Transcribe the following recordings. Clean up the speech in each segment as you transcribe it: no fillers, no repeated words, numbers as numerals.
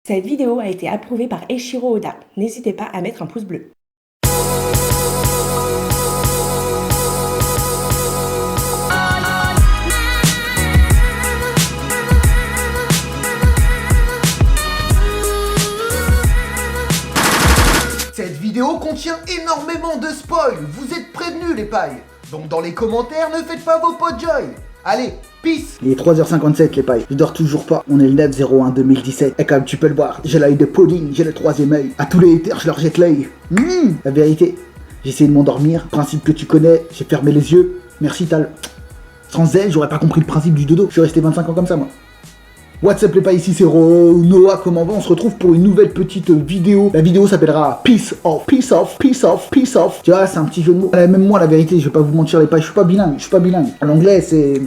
Cette vidéo a été approuvée par Eiichiro Oda. N'hésitez pas à mettre un pouce bleu. Cette vidéo contient énormément de spoil, vous êtes prévenus les pailles. Donc dans les commentaires, ne faites pas vos potes joy. Allez, peace. Il est 3h57 les pailles, je dors toujours pas, on est le 9-01-2017. Et comme tu peux le voir, j'ai l'œil de pudding, j'ai le troisième œil. À tous les haters, je leur jette l'œil. La vérité, j'ai essayé de m'endormir, principe que tu connais, j'ai fermé les yeux. Merci Tal. Sans elle, j'aurais pas compris le principe du dodo, je suis resté 25 ans comme ça moi. What's up les pailles, ici c'est Noah, comment va? On se retrouve pour une nouvelle petite vidéo. La vidéo s'appellera Peace Off, Peace Off, Peace Off, Peace Off. Tu vois, c'est un petit jeu de mots. Même moi, la vérité, je vais pas vous mentir les pailles, je suis pas bilingue, L'anglais, c'est...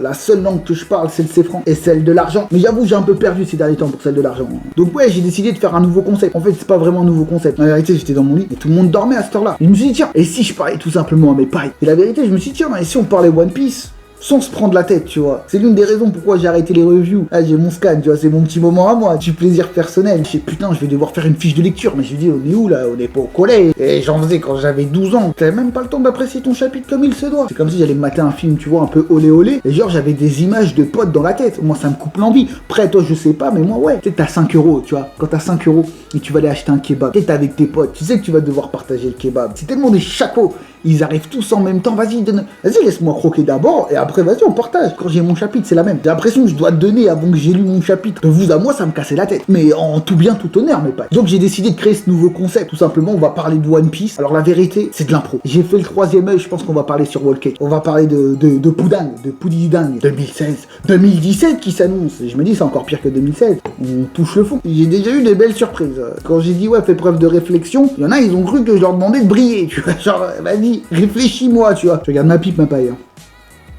La seule langue que je parle, c'est le C-franc et celle de l'argent. Mais j'avoue, j'ai un peu perdu ces derniers temps pour celle de l'argent. Donc ouais, j'ai décidé de faire un nouveau concept. En fait, c'est pas vraiment un nouveau concept. La vérité, j'étais dans mon lit et tout le monde dormait à cette heure-là. Et je me suis dit, tiens, et si je parlais tout simplement à mes pailles? Et la vérité, je me suis dit, tiens, et si on parlait One Piece sans se prendre la tête, tu vois. C'est l'une des raisons pourquoi j'ai arrêté les reviews. Ah, j'ai mon scan, tu vois, c'est mon petit moment à moi, du plaisir personnel. Je sais, putain, je vais devoir faire une fiche de lecture. Mais je me dis, on est où là? On est pas au collège. Et j'en faisais quand j'avais 12 ans. T'avais même pas le temps d'apprécier ton chapitre comme il se doit. C'est comme si j'allais me mater un film, tu vois, un peu olé olé. Et genre, j'avais des images de potes dans la tête. Moi, ça me coupe l'envie. Après, toi, je sais pas, mais moi, ouais. Tu sais, t'as 5 euros, tu vois. Quand t'as 5 euros et tu vas aller acheter un kebab, t'es avec tes potes, tu sais que tu vas devoir partager le kebab. C'est tellement des chacos. Ils arrivent tous en même temps, vas-y, laisse-moi croquer d'abord, et après, vas-y, on partage. Quand j'ai mon chapitre, c'est la même. J'ai l'impression que je dois donner avant que j'ai lu mon chapitre. De vous à moi, ça me cassait la tête. Mais en tout bien, tout honneur, mes potes. Donc j'ai décidé de créer ce nouveau concept. Tout simplement, on va parler de One Piece. Alors la vérité, c'est de l'impro. J'ai fait le troisième œil, je pense qu'on va parler sur Wall Cake. On va parler de Poudang, de Poudidang, 2016, 2017 qui s'annonce. Je me dis, c'est encore pire que 2016. On touche le fond. J'ai déjà eu des belles surprises. Quand j'ai dit, ouais, fais preuve de réflexion, il y en a, ils ont cru que je leur demandais de briller, tu vois. Genre, vas-y, réfléchis-moi, tu vois. Je regarde ma pipe, ma paille.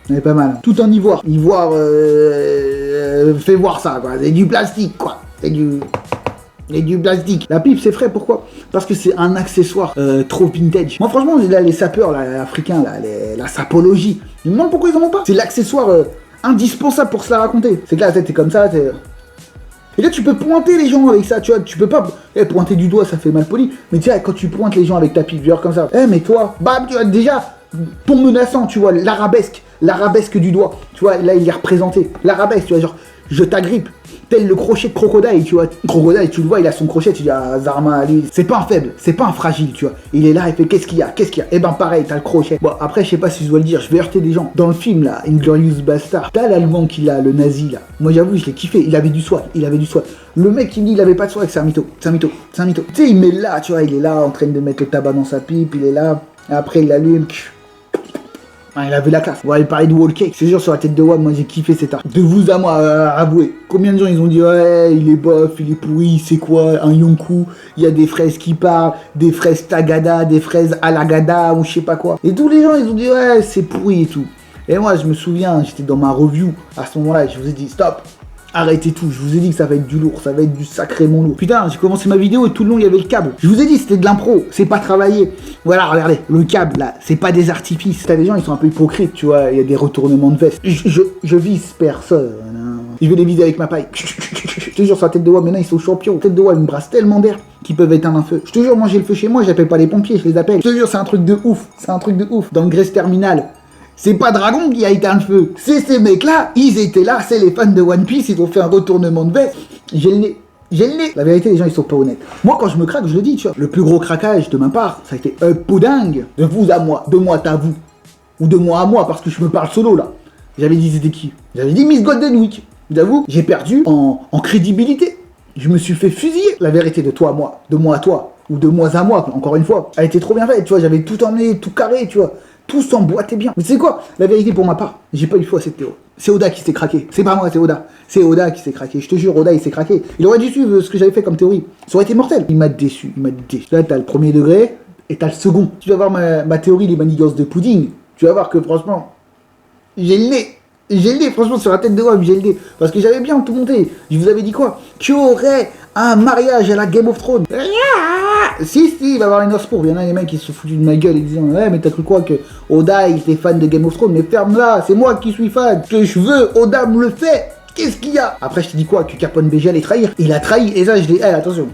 Elle est pas mal. Tout en ivoire. Ivoire, fais voir ça, quoi. C'est du plastique, quoi. C'est du plastique. La pipe, c'est frais, pourquoi? Parce que c'est un accessoire trop vintage. Moi, franchement, là, les sapeurs, là, africains, là, la sapologie, je me demande pourquoi ils en ont pas. C'est l'accessoire indispensable pour se la raconter. C'est que là, t'es comme ça, t'es... Et là, tu peux pointer les gens avec ça, tu vois, tu peux pas... pointer du doigt, ça fait mal poli. Mais tu vois, quand tu pointes les gens avec ta pipe, genre comme ça, mais toi, bam, tu vois, déjà, ton menaçant, tu vois, l'arabesque du doigt, tu vois, là, il est représenté. L'arabesque, tu vois, genre, je t'agrippe, tel le crochet de Crocodile, tu vois. Crocodile, tu le vois, il a son crochet, tu dis, ah, Zarma, lui, c'est pas un faible, c'est pas un fragile, tu vois. Il est là, il fait, qu'est-ce qu'il y a? Eh ben, pareil, t'as le crochet. Bon, après, je sais pas si je dois le dire, je vais heurter des gens. Dans le film, là, Inglourious Bastard, t'as l'allemand qu'il a, le nazi, là. Moi, j'avoue, je l'ai kiffé, il avait du swag. Le mec, il me dit, il avait pas de swag, c'est un mytho. Tu sais, il met là, tu vois, il est là, en train de mettre le tabac dans sa pipe, il est là, et après, il l'allume. Il avait la classe. Ouais, il parlait de Wall Cake. Je te jure, sur la tête de Wad, moi j'ai kiffé cet art. De vous à moi, avouez. Combien de gens ils ont dit, ouais, il est bof, il est pourri, c'est quoi, un Yonkou, il y a des fraises qui parlent, des fraises Tagada, des fraises Alagada, ou je sais pas quoi. Et tous les gens, ils ont dit, ouais, c'est pourri et tout. Et moi, je me souviens, j'étais dans ma review, à ce moment-là, je vous ai dit, stop. Arrêtez tout, je vous ai dit que ça va être du lourd, ça va être du sacrément lourd. Putain, j'ai commencé ma vidéo et tout le long il y avait le câble. Je vous ai dit c'était de l'impro, c'est pas travaillé. Voilà, regardez, le câble là, c'est pas des artifices. T'as des gens, ils sont un peu hypocrites, tu vois, il y a des retournements de veste. Je vise personne. Je vais les viser avec ma paille. Je te jure, sur la tête de Wam, maintenant ils sont champions. Tête de Wam, ils me brassent tellement d'air qu'ils peuvent éteindre un feu. Je te jure, moi j'ai le feu chez moi, j'appelle pas les pompiers, je les appelle. Je te jure, c'est un truc de ouf, Dans le Grèce Terminal. C'est pas Dragon qui a éteint le feu, c'est ces mecs-là, ils étaient là, c'est les fans de One Piece, ils ont fait un retournement de veste. J'ai le nez. La vérité, les gens, ils sont pas honnêtes. Moi, quand je me craque, je le dis, tu vois. Le plus gros craquage de ma part, ça a été un pudding. De vous à moi, de moi à vous. Ou de moi à moi, parce que je me parle solo, là. J'avais dit, c'était qui? J'avais dit Miss Golden Week. J'avoue, j'ai perdu en crédibilité. Je me suis fait fusiller. La vérité de toi à moi, de moi à toi, ou de moi à moi, encore une fois, a été trop bien faite, tu vois. J'avais tout emmené, tout carré, tu vois. Tout s'emboîtait bien. Mais tu sais quoi? La vérité pour ma part, j'ai pas eu foi à cette théorie. C'est Oda qui s'est craqué. C'est pas moi, c'est Oda. C'est Oda qui s'est craqué. Je te jure, Oda il s'est craqué. Il aurait dû suivre ce que j'avais fait comme théorie. Ça aurait été mortel. Il m'a déçu. Là, t'as le premier degré et t'as le second. Tu vas voir ma théorie, les manigances de pudding. Tu vas voir que franchement, j'ai le nez, franchement, sur la tête de Wam, j'ai le nez. Parce que j'avais bien tout monté. Je vous avais dit quoi? Qu'il y aurait un mariage à la Game of Thrones. Si, il va y avoir une noce pour. Il y en a des mecs qui se foutent de ma gueule et disant, ouais, mais t'as cru quoi que Oda, il était fan de Game of Thrones? Mais ferme-la, c'est moi qui suis fan. Que je veux, Oda me le fait. Qu'est-ce qu'il y a? Après, je te dis quoi? Que Capone BG allait trahir. Il a trahi, et ça, je l'ai... attention.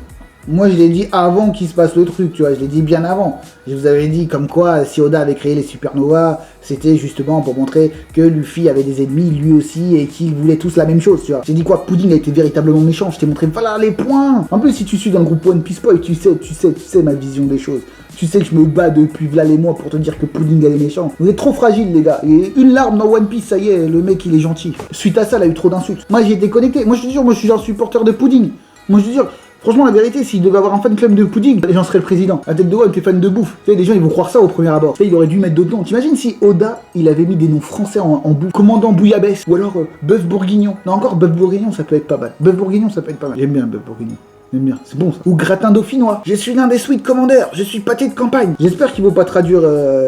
Moi, je l'ai dit avant qu'il se passe le truc, tu vois. Je l'ai dit bien avant. Je vous avais dit comme quoi, si Oda avait créé les supernovas, c'était justement pour montrer que Luffy avait des ennemis, lui aussi, et qu'ils voulaient tous la même chose, tu vois. J'ai dit quoi? Pudding a été véritablement méchant. Je t'ai montré, voilà les points. En plus, si tu suis dans le groupe One Piece Boy, tu sais ma vision des choses. Tu sais que je me bats depuis là les mois pour te dire que Pudding elle est méchant. Vous êtes trop fragile, les gars. Et une larme dans One Piece, ça y est, le mec il est gentil. Suite à ça, il a eu trop d'insultes. Moi, j'ai été connecté. Moi, je te jure, moi, je suis un supporter de Pudding. Moi, je te jure. Franchement, la vérité, s'il devait avoir un fan club de Pudding, les gens seraient le président. À tête de One, t'es fan de bouffe. Tu sais, les gens, ils vont croire ça au premier abord. Tu sais, il aurait dû mettre d'autres noms. T'imagines si Oda, il avait mis des noms français en bouffe. Commandant Bouillabaisse. Ou alors Bœuf Bourguignon. Non, encore Bœuf Bourguignon, ça peut être pas mal. Bœuf Bourguignon, ça peut être pas mal. J'aime bien Bœuf Bourguignon. J'aime bien, c'est bon ça. Ou gratin dauphinois. Je suis l'un des sweet commandeurs. Je suis pâté de campagne. J'espère qu'il ne faut pas traduire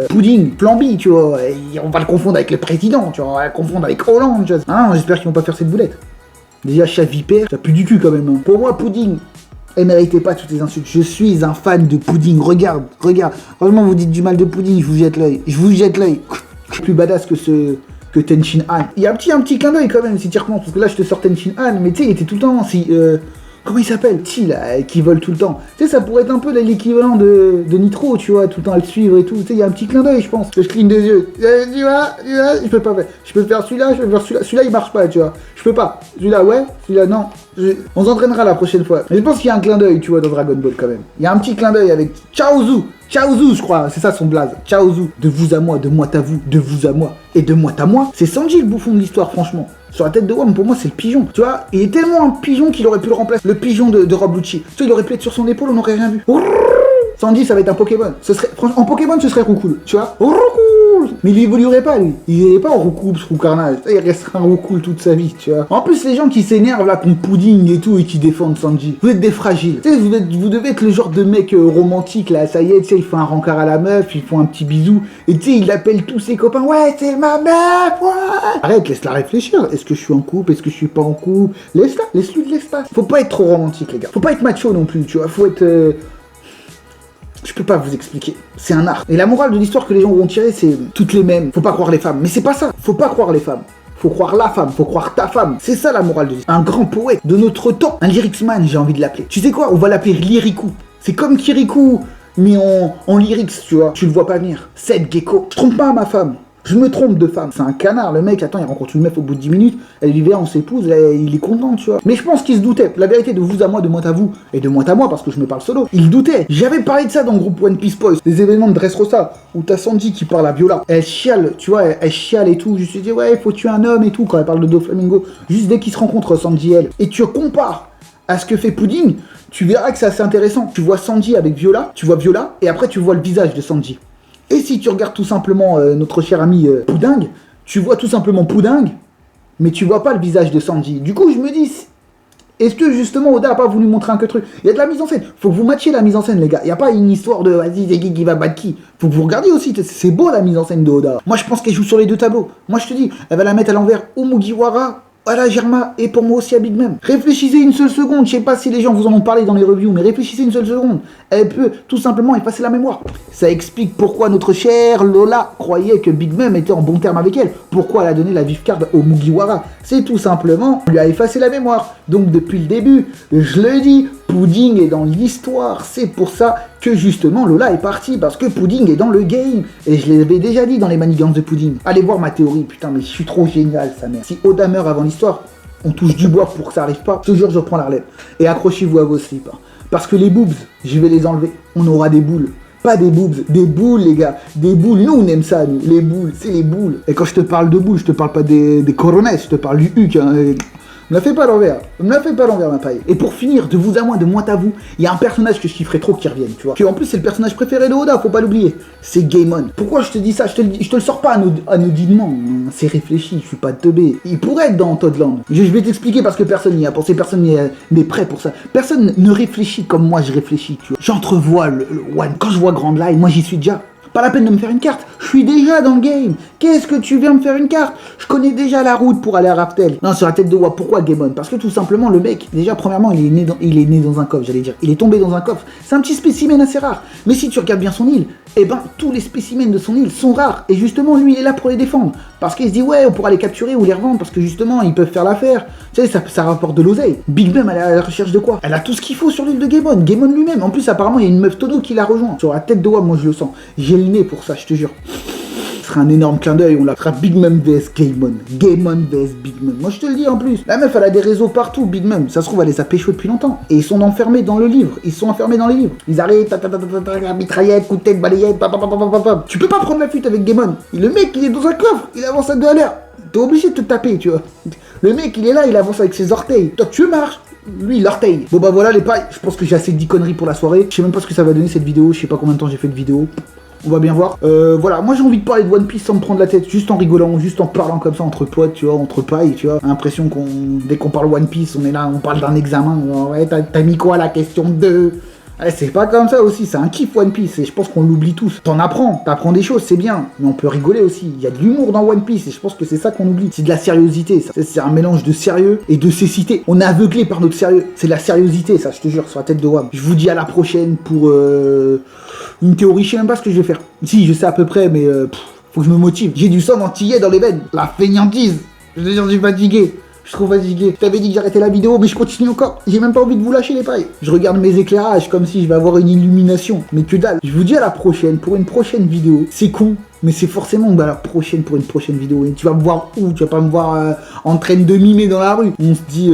pudding, flamby, tu vois. Et on va le confondre avec le président, tu vois. On va le confondre avec Hollande, tu vois. Ah non, j'espère qu'ils vont pas faire cette boulette. Déjà, chat vipère, ça pue du cul quand même. Hein. Pour moi, pudding, elle méritait pas toutes les insultes. Je suis un fan de pudding. Regarde. Franchement, vous dites du mal de pudding, je vous jette l'œil. Plus badass que Tenshin Han. Il y a un petit clin d'œil quand même, si tu repenses. Parce que là, je te sors Tenshin Han, mais tu sais, il était tout le temps comment il s'appelle? Ti là, qui vole tout le temps. Tu sais, ça pourrait être un peu l'équivalent de Nitro, tu vois, tout le temps à le suivre et tout. Tu sais, il y a un petit clin d'œil, je pense. Que je cligne des yeux. Tu vois, je peux pas faire. Je peux faire celui-là, je peux faire celui-là. Celui-là, il marche pas, tu vois. Je peux pas. Celui-là, ouais. Celui-là, non. On s'entraînera la prochaine fois. Mais je pense qu'il y a un clin d'œil, tu vois, dans Dragon Ball quand même. Il y a un petit clin d'œil avec Chaozu, je crois, c'est ça son blaze. Chaozu. De vous à moi, de moi à vous, de vous à moi et de moi à moi. C'est Sanji le bouffon de l'histoire, franchement. Sur la tête de Wam, pour moi, c'est le pigeon. Tu vois, il est tellement un pigeon qu'il aurait pu le remplacer. Le pigeon de Rob Lucci. Tu vois, il aurait pu être sur son épaule, on n'aurait rien vu. Sanji, ça va être un Pokémon. Franchement, en Pokémon, ce serait Roucoule. Tu vois, mais il évoluerait pas, lui. Il n'est pas en Roucoule, ce Roucarnage. Il restera un Roucoule toute sa vie, tu vois. En plus, les gens qui s'énervent là contre Pudding et tout et qui défendent Sanji, vous êtes des fragiles. Tu sais, vous devez être le genre de mec romantique là. Ça y est, tu sais, il fait un rencard à la meuf, ils font un petit bisou. Et tu sais, il appelle tous ses copains. Ouais, c'est ma meuf, ouais. Arrête, laisse-la réfléchir. Est-ce que je suis en couple? Est-ce que je suis pas en couple? Laisse-la, laisse-lui de l'espace. Faut pas être trop romantique, les gars. Faut pas être macho non plus, tu vois. Faut être. Je peux pas vous expliquer. C'est un art. Et la morale de l'histoire que les gens vont tirer, c'est toutes les mêmes. Faut pas croire les femmes. Mais c'est pas ça. Faut pas croire les femmes. Faut croire la femme. Faut croire ta femme. C'est ça la morale de l'histoire. Un grand poète de notre temps. Un lyricsman, j'ai envie de l'appeler. Tu sais quoi? On va l'appeler Lyrikou. C'est comme Kirikou, mais en lyrics, tu vois. Tu le vois pas venir. Seth Gecko. Je trompe pas ma femme. Je me trompe de femme. C'est un canard, le mec, attends, il rencontre une meuf au bout de 10 minutes, elle lui dit, on s'épouse, il est content, tu vois. Mais je pense qu'il se doutait. La vérité, de vous à moi, de moi à vous, et de moi à moi, parce que je me parle solo, il doutait. J'avais parlé de ça dans le groupe One Piece Boys, les événements de Dressrosa, où t'as Sanji qui parle à Viola. Elle chiale, tu vois, elle chiale et tout. Je me suis dit, ouais, faut tuer un homme et tout, quand elle parle de Doflamingo. Juste dès qu'ils se rencontrent, Sanji et elle. Et tu compares à ce que fait Pudding, tu verras que c'est assez intéressant. Tu vois Sanji avec Viola, et après tu vois le visage de Sanji. Et si tu regardes tout simplement notre cher ami Pudding, tu vois tout simplement Pudding, mais tu vois pas le visage de Sanji. Du coup, je me dis, est-ce que justement Oda a pas voulu montrer un que truc? Il y a de la mise en scène. Faut que vous matchiez la mise en scène, les gars. Il y a pas une histoire de vas-y, c'est qui va battre qui. Faut que vous regardiez aussi. C'est beau la mise en scène de Oda. Moi, je pense qu'elle joue sur les deux tableaux. Moi, je te dis, elle va la mettre à l'envers ou Mugiwara. Voilà Germa, et pour moi aussi à Big Mom. Réfléchissez une seule seconde, je sais pas si les gens vous en ont parlé dans les reviews, mais réfléchissez une seule seconde. Elle peut tout simplement effacer la mémoire. Ça explique pourquoi notre chère Lola croyait que Big Mom était en bon terme avec elle. Pourquoi elle a donné la vive card au Mugiwara. C'est tout simplement, lui a effacé la mémoire. Donc depuis le début, je le dis, Pudding est dans l'histoire. C'est pour ça que justement Lola est partie, parce que Pudding est dans le game. Et je l'avais déjà dit dans les manigances de Pudding. Allez voir ma théorie, putain, mais je suis trop génial, sa mère. Si Oda meurt avant l'histoire, on touche du bois pour que ça arrive pas. Ce jour, je reprends la relève. Et accrochez-vous à vos slips. Hein. Parce que les boobs, je vais les enlever. On aura des boules. Pas des boobs, des boules, les gars. Des boules. Nous, on aime ça, nous. Les boules, c'est les boules. Et quand je te parle de boules, je te parle pas des coronets, je te parle du huc. Hein. Me la fais pas à l'envers. Me la fais pas à l'envers, ma paille. Et pour finir, de vous à moi, de moi à vous, il y a un personnage que je kifferais trop qui revienne, tu vois. Qui en plus, c'est le personnage préféré de Oda, faut pas l'oublier. C'est Gaemon. Pourquoi je te dis ça? Je te le sors pas anodinement. C'est réfléchi, je suis pas teubé. Il pourrait être dans Toadland. Je vais t'expliquer parce que personne n'y a pensé, personne n'est prêt pour ça. Personne ne réfléchit comme moi je réfléchis, tu vois. J'entrevois le One. Quand je vois Grand Line, moi j'y suis déjà. Pas la peine de me faire une carte. Je suis déjà dans le game. Qu'est-ce que tu viens me faire une carte? Je connais déjà la route pour aller à Raftel. Non, sur la tête de Wa. Pourquoi Game On? Parce que tout simplement, le mec, déjà, premièrement, il est né dans un coffre, j'allais dire. Il est tombé dans un coffre. C'est un petit spécimen assez rare. Mais si tu regardes bien son île, eh ben, tous les spécimens de son île sont rares. Et justement, lui, il est là pour les défendre. Parce qu'il se dit, ouais, on pourra les capturer ou les revendre. Parce que justement, ils peuvent faire l'affaire. Tu sais, ça rapporte de l'oseille. Big Mom, elle est à la recherche de quoi? Elle a tout ce qu'il faut sur l'île de Game On. Game On lui-même. En plus, apparemment, il y a une meuf Todo qui la rejoint. Sur la tête de Wa, moi, je le sens. J'ai le nez pour ça, je te jure. Ce sera un énorme clin d'œil, on la fera Big Mom vs Game On. Game On vs Big Mom. Moi je te le dis en plus. La meuf elle a des réseaux partout, Big Mom. Ça se trouve elle les a pécho depuis longtemps. Et ils sont enfermés dans le livre. Ils sont enfermés dans les livres. Ils arrivent, mitraillette, coup de tête, balayette, papapapapapap. Tu peux pas prendre la fuite avec Game On. Le mec il est dans un coffre, il avance à 2 à l'heure. T'es obligé de te taper, tu vois. Le mec il est là, il avance avec ses orteils. Toi tu marches. Lui, l'orteil. Bon bah voilà les pailles, je pense que j'ai assez dit conneries pour la soirée. Je sais même pas ce que ça va donner cette vidéo, je sais pas combien de temps j'ai fait de vidéo. On va bien voir. Voilà, moi j'ai envie de parler de One Piece sans me prendre la tête, juste en rigolant, juste en parlant comme ça entre potes, tu vois, entre pailles, tu vois. L'impression dès qu'on parle One Piece, on est là, on parle d'un examen. Ouais, t'as mis quoi la question 2? Ouais, c'est pas comme ça aussi, c'est un kiff One Piece et je pense qu'on l'oublie tous. T'apprends des choses, c'est bien, mais on peut rigoler aussi. Il y a de l'humour dans One Piece et je pense que c'est ça qu'on oublie. C'est de la sériosité, ça. C'est un mélange de sérieux et de cécité. On est aveuglé par notre sérieux. C'est de la sériosité, ça, je te jure, sur la tête de Wam. Je vous dis à la prochaine pour une théorie, je sais même pas ce que je vais faire. Si, je sais à peu près, mais faut que je me motive. J'ai du sang antillais dans les veines. La fainéantise. Je te jure, je suis fatigué. Je suis trop fatigué. Je t'avais dit que j'arrêtais la vidéo, mais je continue encore. J'ai même pas envie de vous lâcher les pailles. Je regarde mes éclairages comme si je vais avoir une illumination. Mais que dalle. Je vous dis à la prochaine pour une prochaine vidéo. C'est con, mais c'est forcément à la prochaine pour une prochaine vidéo. Et tu vas me voir où? Tu vas pas me voir en train de mimer dans la rue. On se dit